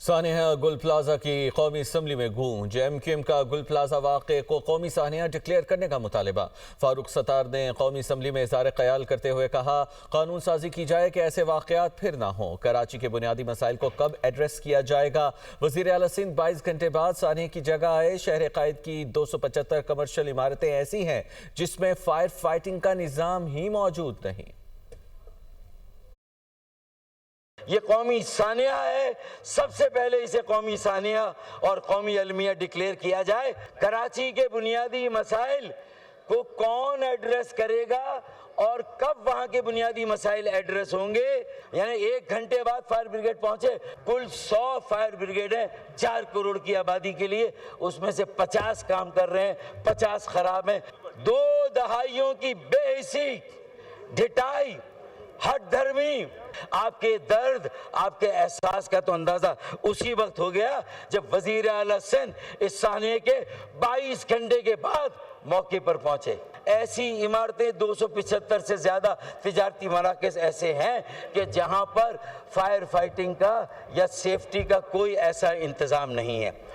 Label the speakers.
Speaker 1: سانحہ گل پلازہ کی قومی اسمبلی میں گونج، ایم کیو ایم کا گل پلازہ واقعے کو قومی سانحہ ڈکلیئر کرنے کا مطالبہ۔ فاروق ستار نے قومی اسمبلی میں اظہار خیال کرتے ہوئے کہا، قانون سازی کی جائے کہ ایسے واقعات پھر نہ ہوں۔ کراچی کے بنیادی مسائل کو کب ایڈریس کیا جائے گا؟ وزیر اعلیٰ سندھ 22 گھنٹے بعد سانحے کی جگہ آئے۔ شہر قائد کی 275 کمرشل عمارتیں ایسی ہیں جس میں فائر فائٹنگ کا نظام ہی موجود نہیں۔
Speaker 2: یہ قومی سانحہ ہے، سب سے پہلے اسے قومی سانحہ اور قومی المیہ ڈکلیئر کیا جائے۔ کراچی کے بنیادی مسائل کو کون ایڈریس کرے گا اور کب وہاں کے بنیادی مسائل ایڈریس ہوں گے؟ یعنی 1 گھنٹے بعد فائر بریگیڈ پہنچے، کل 100 فائر بریگیڈ ہیں 4 کروڑ کی آبادی کے لیے، اس میں سے 50 کام کر رہے ہیں، 50 خراب ہیں۔ 2 دہائیوں کی بے حسی، ڈھٹائی، ہٹ دھرمی، آپ کے درد، آپ کے احساس کا تو اندازہ اسی وقت ہو گیا جب وزیر اعلیٰ سندھ اس سانحے کے 22 گھنٹے کے بعد موقع پر پہنچے۔ ایسی عمارتیں 275 سے زیادہ تجارتی مراکز ایسے ہیں کہ جہاں پر فائر فائٹنگ کا یا سیفٹی کا کوئی ایسا انتظام نہیں ہے۔